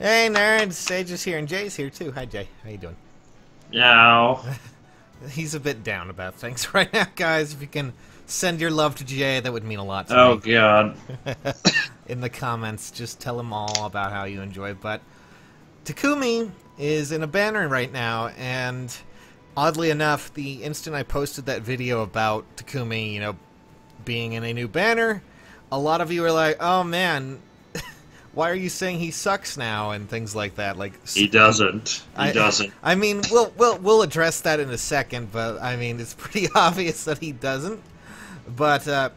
Hey nerds, Sage is here and Jay's here too. Hi Jay, how you doing? Yeah. He's a bit down about things right now, guys. If you can send your love to Jay, that would mean a lot to Oh me. god. In the comments, just tell him all about how you enjoy it. But Takumi is in a banner right now, and oddly enough, the instant I posted that video about Takumi, being in a new banner, a lot of you were like, "Oh man, why are you saying he sucks now?" and things like that. Like He doesn't. He doesn't. I mean, we'll address that in a second, but I mean, it's pretty obvious that he doesn't. But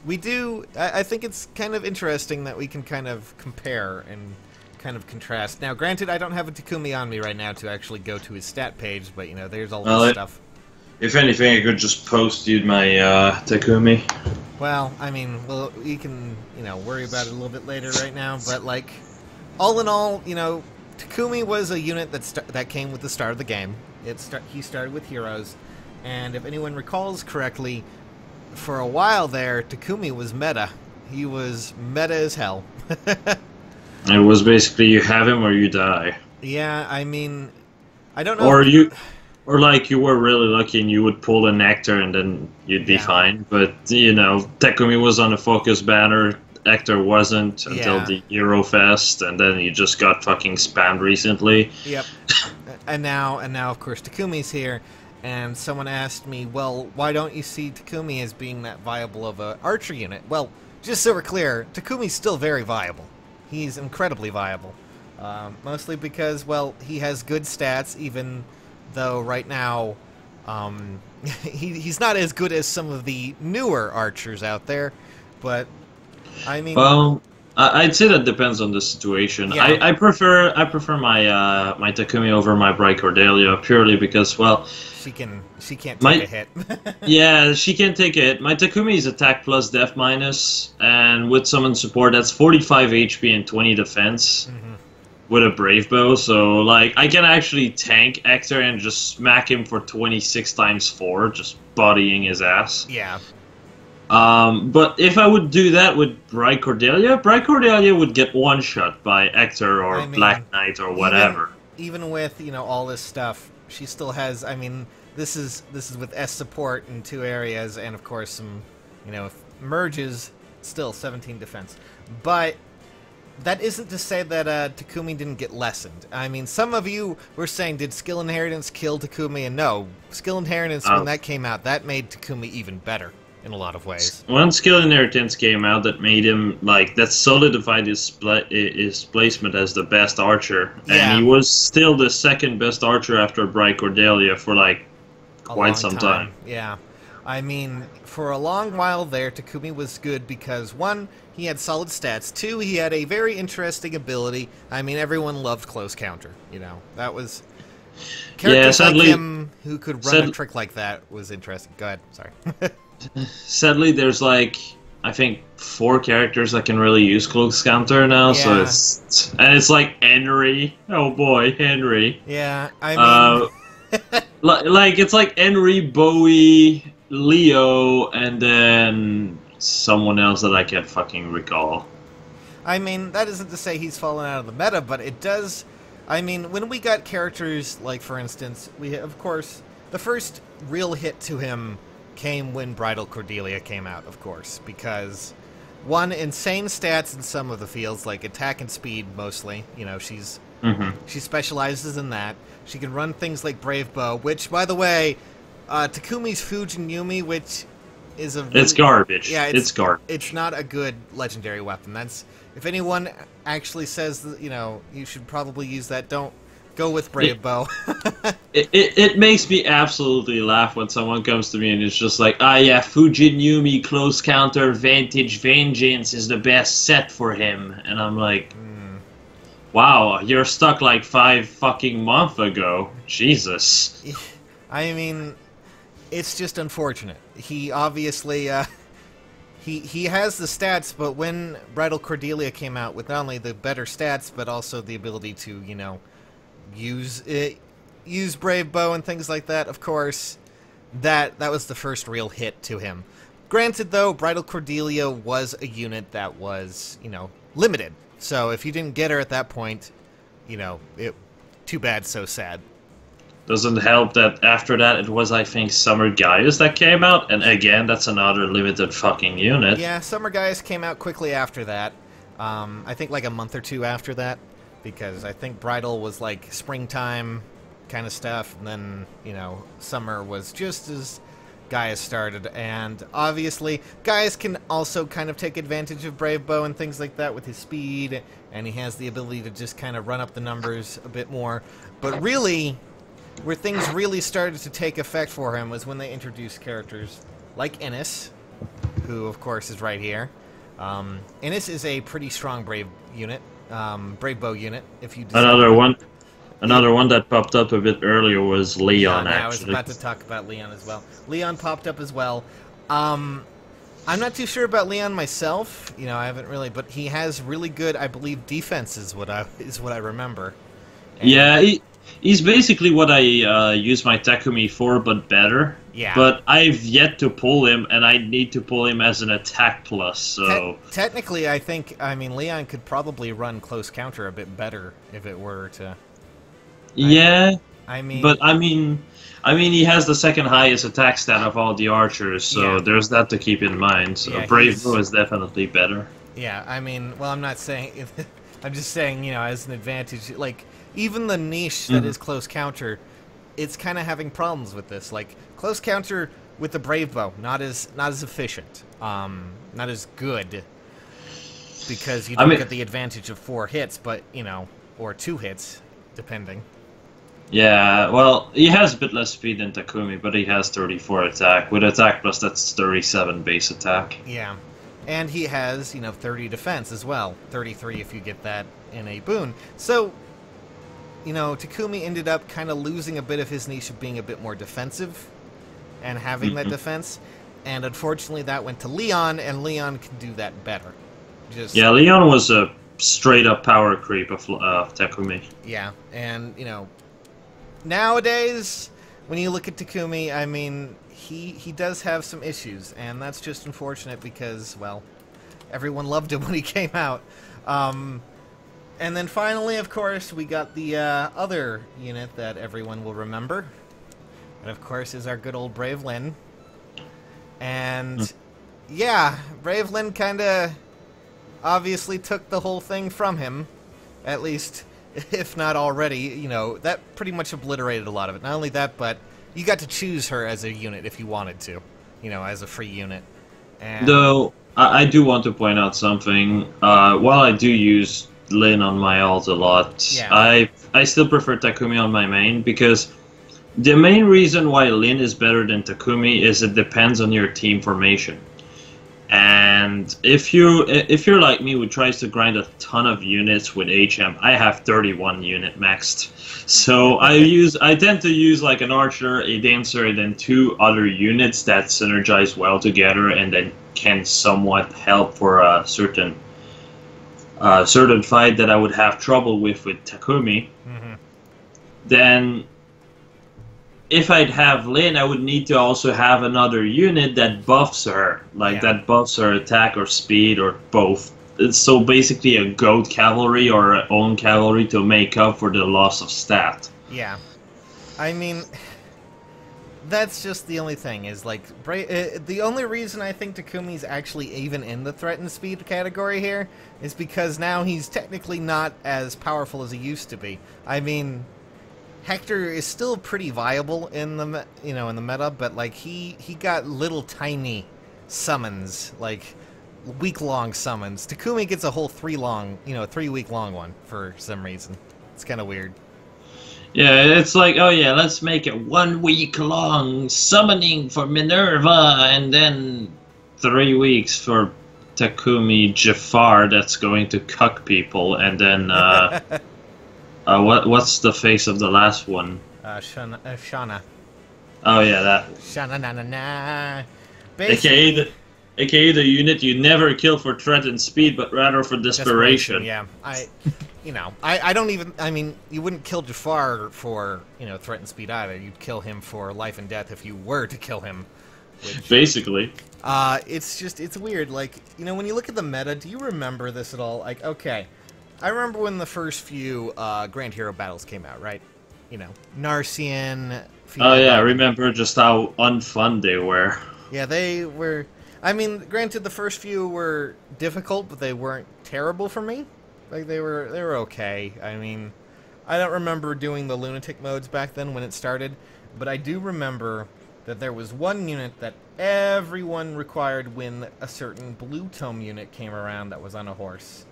we do. I think it's kind of interesting that we can kind of compare and kind of contrast. Now, granted, I don't have a Takumi on me right now to actually go to his stat page, but there's all this stuff. If anything, I could just post you my Takumi. Well, I mean, we can, worry about it a little bit later right now, but, like, all in all, Takumi was a unit that came with the start of the game. He started with heroes, and if anyone recalls correctly, for a while there, Takumi was meta. He was meta as hell. It was basically you have him or you die. Yeah, I mean, I don't know. Or like you were really lucky and you would pull an actor and then you'd be fine. But Takumi was on the focus banner, actor wasn't until the Eurofest, and then he just got fucking spammed recently. Yep. and now of course Takumi's here, and someone asked me, well, why don't you see Takumi as being that viable of a archer unit? Well, just so we're clear, Takumi's still very viable. He's incredibly viable. Mostly because, well, he has good stats, even though right now he's not as good as some of the newer archers out there. But I mean, well, I'd say that depends on the situation. Yeah. I prefer my my Takumi over my Bright Cordelia purely because, well, she can't take a hit. Yeah, she can't take a hit. My Takumi is attack plus def minus, and with summon support, that's 45 HP and 20 defense. With a Brave Bow, so like I can actually tank Hector and just smack him for 26 times 4, just bodying his ass. Yeah. But if I would do that with Bright Cordelia would get one shot by Hector or Black Knight or whatever. Even with all this stuff, she still has. I mean, this is with S support in 2 areas, and of course some merges. Still 17 defense, but. That isn't to say that Takumi didn't get lessened. I mean, some of you were saying, did Skill Inheritance kill Takumi? And no, Skill Inheritance, when that came out, that made Takumi even better in a lot of ways. When Skill Inheritance came out, that made him, like, that solidified his placement as the best archer. And he was still the second best archer after Bright Cordelia for, like, quite some time. Yeah. I mean, for a long while there, Takumi was good because, 1, he had solid stats. 2, he had a very interesting ability. I mean, everyone loved close counter. That was characters like him who could run a trick like that was interesting. Go ahead. Sorry. Sadly, there's like I think 4 characters that can really use close counter now. Yeah. So it's like Henry. Oh boy, Henry. Yeah, I mean, like it's like Henry, Bowie, Leo, and then someone else that I can't fucking recall. I mean, that isn't to say he's fallen out of the meta, but it does. I mean, when we got characters like, for instance, of course, the first real hit to him came when Bridal Cordelia came out, of course, because 1, insane stats in some of the fields, like attack and speed mostly. She specializes in that. She can run things like Brave Bow, which, by the way, Takumi's Fujin Yumi, which is a... It's garbage. Yeah, it's garbage. It's not a good legendary weapon. That's... If anyone actually says that, you should probably use that, don't go with Brave Bow. It makes me absolutely laugh when someone comes to me and it's just like, yeah, Fujin Yumi close counter Vantage Vengeance is the best set for him. And I'm like... Wow, you're stuck like 5 fucking months ago. Jesus. I mean, it's just unfortunate. He obviously, he has the stats, but when Bridal Cordelia came out with not only the better stats, but also the ability to, use Brave Bow and things like that, of course, that was the first real hit to him. Granted, though, Bridal Cordelia was a unit that was, limited. So if you didn't get her at that point, you know, too bad, so sad. Doesn't help that after that it was, I think, Summer Gaius that came out, and again, that's another limited fucking unit. Yeah, Summer Gaius came out quickly after that. I think like a month or two after that, because I think Bridal was like springtime kind of stuff, and then, you know, summer was just as Gaius started, and obviously Gaius can also kind of take advantage of Brave Bow and things like that with his speed, and he has the ability to just kind of run up the numbers a bit more, but really, where things really started to take effect for him was when they introduced characters like Innis, who of course is right here. Innis is a pretty strong Brave unit, Brave Bow unit. If you another one that popped up a bit earlier was Leon. Yeah, actually, I was about to talk about Leon as well. Leon popped up as well. I'm not too sure about Leon myself. You know, I haven't really, but he has really good, I believe, defense is what I remember. And yeah, he's basically what I use my Takumi for, but better. Yeah. But I've yet to pull him, and I need to pull him as an attack plus, so... Technically, I mean, Leon could probably run close counter a bit better if it were to... Yeah, I mean... But, I mean, he has the second highest attack stat of all the archers, so yeah. There's that to keep in mind. So Yeah, Brave Bow is definitely better. Yeah, I mean, well, I'm not saying... I'm just saying, you know, as an advantage, like, even the niche that is close counter, it's kind of having problems with this. Like, close counter with the Brave Bow, not as efficient, not as good, because you don't get the advantage of 4 hits, but, you know, or 2 hits, depending. Yeah, well, he has a bit less speed than Takumi, but he has 34 attack. With attack plus, that's 37 base attack. Yeah. And he has, you know, 30 defense as well. 33 if you get that in a boon. So, you know, Takumi ended up kind of losing a bit of his niche of being a bit more defensive and having that defense. And unfortunately, that went to Leon, and Leon can do that better. Yeah, Leon was a straight-up power creep of Takumi. Yeah, and, you know, nowadays, when you look at Takumi, I mean, he does have some issues, and that's just unfortunate because, well, everyone loved him when he came out. And then finally, of course, we got the other unit that everyone will remember. And, of course, is our good old Brave Lyn. And, yeah, Brave Lyn kind of obviously took the whole thing from him, at least, if not already. You know, that pretty much obliterated a lot of it. Not only that, but you got to choose her as a unit if you wanted to, you know, as a free unit. And though, I do want to point out something. While I do use Lyn on my ult a lot, yeah. I still prefer Takumi on my main, because the main reason why Lyn is better than Takumi is it depends on your team formation. And if you're like me who tries to grind a ton of units with HM, I have 31 unit maxed. So I tend to use like an archer, a dancer, and then 2 other units that synergize well together and then can somewhat help for a certain fight that I would have trouble with Takumi. Then if I'd have Lyn, I would need to also have another unit that buffs her, like that buffs her attack or speed or both. It's so basically a goat cavalry or a own cavalry to make up for the loss of stat. Yeah, I mean, that's just the only thing is like the only reason I think Takumi's actually even in the threatened speed category here is because now he's technically not as powerful as he used to be. I mean, Hector is still pretty viable in the in the meta, but like he got little tiny summons, like week-long summons. Takumi gets a whole 3-week long one for some reason. It's kind of weird. Yeah, it's like, oh yeah, let's make it 1 week long summoning for Minerva, and then 3 weeks for Takumi Jafar that's going to cuck people, and then what's the face of the last one? Shauna. Oh yeah, that. Shauna na na na. AKA the unit you never kill for threat and speed, but rather for desperation. Yeah, I don't even. I mean, you wouldn't kill Jafar for threat and speed either. You'd kill him for life and death if you were to kill him. Which, basically. It's weird. Like when you look at the meta, do you remember this at all? Like, okay. I remember when the first few Grand Hero battles came out, right? You know, Narcian. Oh yeah, I remember just how unfun they were. Yeah, they were. I mean, granted, the first few were difficult, but they weren't terrible for me. Like they were okay. I mean, I don't remember doing the lunatic modes back then when it started, but I do remember that there was one unit that everyone required when a certain blue tome unit came around that was on a horse.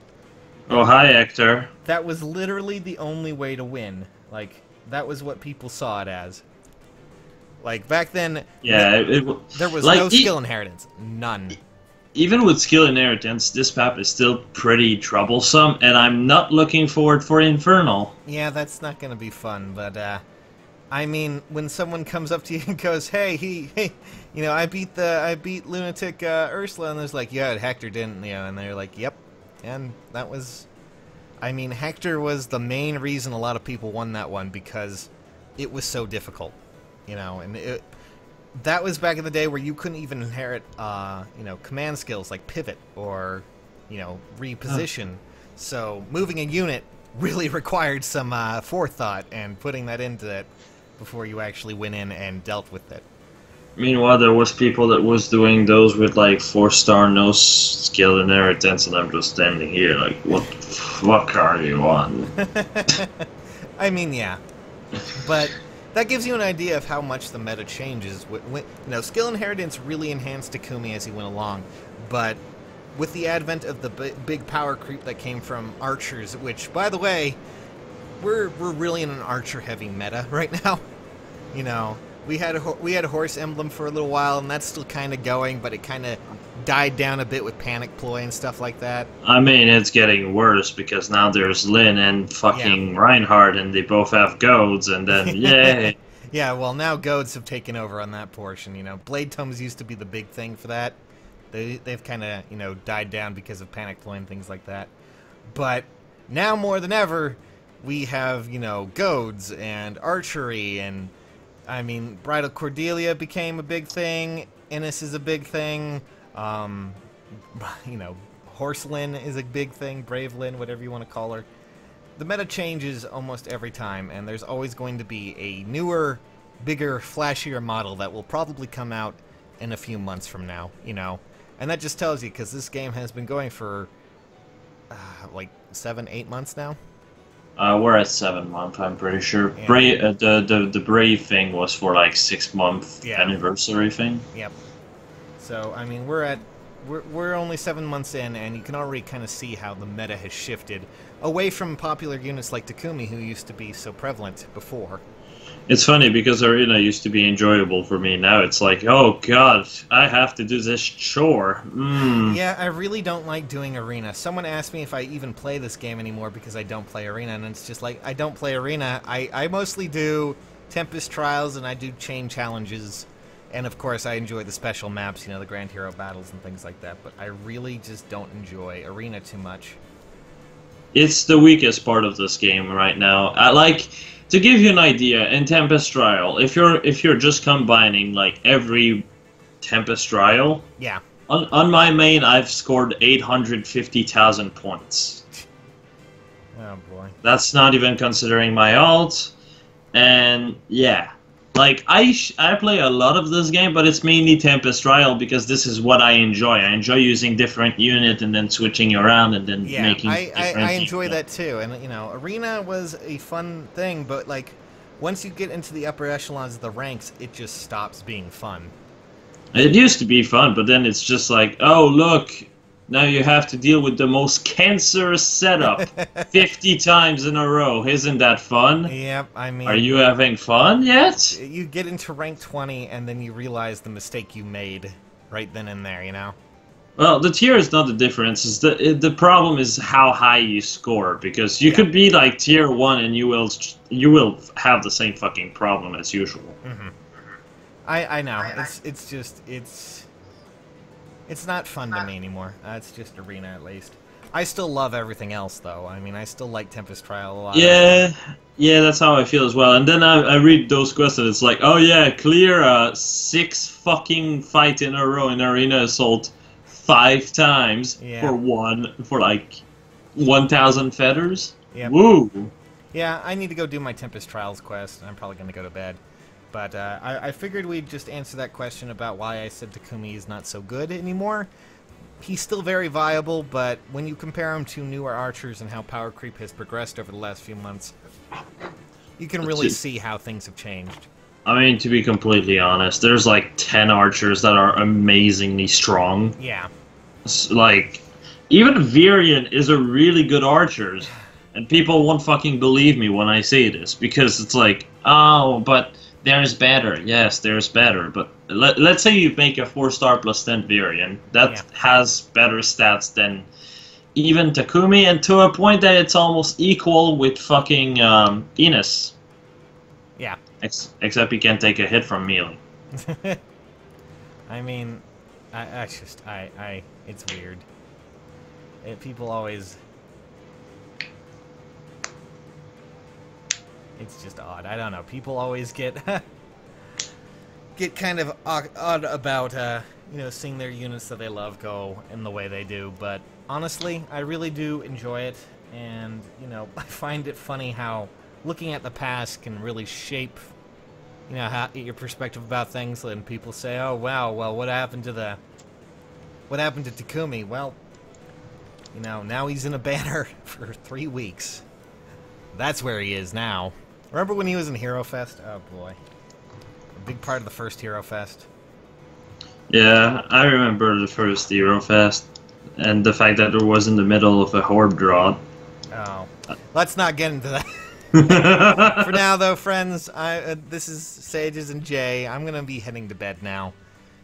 Oh, hi, Hector. That was literally the only way to win. Like, that was what people saw it as. Like, back then, yeah, there was like, no skill inheritance. None. Even with skill inheritance, this map is still pretty troublesome, and I'm not looking forward for Infernal. Yeah, that's not going to be fun, but, I mean, when someone comes up to you and goes, hey, you know, I beat Lunatic Ursula, and there's like, yeah, Hector didn't, you know, and they're like, yep. And that was, I mean, Hector was the main reason a lot of people won that one, because it was so difficult, you know, and that was back in the day where you couldn't even inherit, you know, command skills like pivot or, you know, reposition. So moving a unit really required some forethought and putting that into it before you actually went in and dealt with it. Meanwhile, there was people that was doing those with like 4-star no skill inheritance, and I'm just standing here like, what the fuck are you on? I mean, yeah, but that gives you an idea of how much the meta changes. You know, skill inheritance really enhanced Takumi as he went along, but with the advent of the big power creep that came from archers, which, by the way, we're really in an archer-heavy meta right now. You know, we had a horse emblem for a little while, and that's still kind of going, but it kind of died down a bit with panic ploy and stuff like that. I mean, it's getting worse because now there's Lyn and fucking Reinhardt, and they both have goads, and then yay. Yeah, well, now goads have taken over on that portion. You know, blade tomes used to be the big thing for that. They've kind of, you know, died down because of panic ploy and things like that. But now more than ever, we have, you know, goads and archery, and I mean, Bridal Cordelia became a big thing. Innis is a big thing. You know, Horse Lyn is a big thing. Brave Lyn, whatever you want to call her. The meta changes almost every time, and there's always going to be a newer, bigger, flashier model that will probably come out in a few months from now, you know. And that just tells you, because this game has been going for, like, 7-8 months now. We're at 7 months, I'm pretty sure. Yeah. Brave, the Brave thing was for like 6-month anniversary thing. Yep. So I mean, we're only 7 months in, and you can already kind of see how the meta has shifted away from popular units like Takumi, who used to be so prevalent before. It's funny because Arena used to be enjoyable for me. Now it's like, oh god, I have to do this chore. Yeah, I really don't like doing Arena. Someone asked me if I even play this game anymore because I don't play Arena, and it's just like, I don't play Arena. I mostly do Tempest Trials, and I do Chain Challenges, and of course I enjoy the special maps, you know, the Grand Hero battles and things like that, but I really just don't enjoy Arena too much. It's the weakest part of this game right now. To give you an idea, in Tempest Trial, if you're just combining like every Tempest Trial, yeah, on my main I've scored 850,000 points. Oh boy. That's not even considering my ult, and yeah, like I play a lot of this game, but it's mainly Tempest Trial because this is what I enjoy. I enjoy using different unit and then switching around and then making. I enjoy that too, and you know, Arena was a fun thing, but like once you get into the upper echelons of the ranks, it just stops being fun. It used to be fun, but then it's just like, oh look, now you have to deal with the most cancerous setup 50 times in a row. Isn't that fun? Yep, I mean... Are you having fun yet? You get into rank 20, and then you realize the mistake you made right then and there, you know? Well, the tier is not the difference. It's the problem is how high you score, because you could be like tier 1 and you will have the same fucking problem as usual. Mm-hmm. I know. It's just... It's not fun to me anymore. It's just Arena, at least. I still love everything else, though. I mean, I still like Tempest Trial a lot. Yeah, that's how I feel as well. And then I read those questions, it's like, oh yeah, clear 6 fucking fight in a row in Arena Assault 5 times for like 1,000 feathers. Yep. Woo! Yeah, I need to go do my Tempest Trials quest. I'm probably going to go to bed. But I figured we'd just answer that question about why I said Takumi is not so good anymore. He's still very viable, but when you compare him to newer archers and how power creep has progressed over the last few months, you can really see how things have changed. I mean, to be completely honest, there's like 10 archers that are amazingly strong. Yeah. Like, even Virion is a really good archer. And people won't fucking believe me when I say this, because it's like, oh, but there's better. Yes, there's better. But let's say you make a 4-star plus 10 Virion. That has better stats than even Takumi, and to a point that it's almost equal with fucking Enos. Yeah. Except he can't take a hit from melee. I mean, it's weird. People always... It's just odd. I don't know. People always get kind of odd about seeing their units that they love go in the way they do. But honestly, I really do enjoy it, and I find it funny how looking at the past can really shape your perspective about things. And people say, "Oh wow, well, what happened to Takumi?" Well, now he's in a banner for 3 weeks. That's where he is now. Remember when he was in Hero Fest? Oh boy. A big part of the first Hero Fest. Yeah, I remember the first Hero Fest. And the fact that it was in the middle of a horde drought. Oh. Let's not get into that. For now, though, friends, this is Sages and Jay. I'm going to be heading to bed now.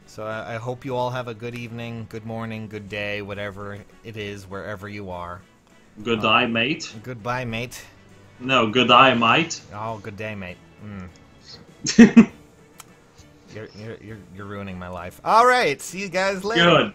So I hope you all have a good evening, good morning, good day, whatever it is, wherever you are. Good day, mate. Goodbye, mate. No, good day, mate. Oh, good day, mate. You're ruining my life. All right, see you guys later. Good.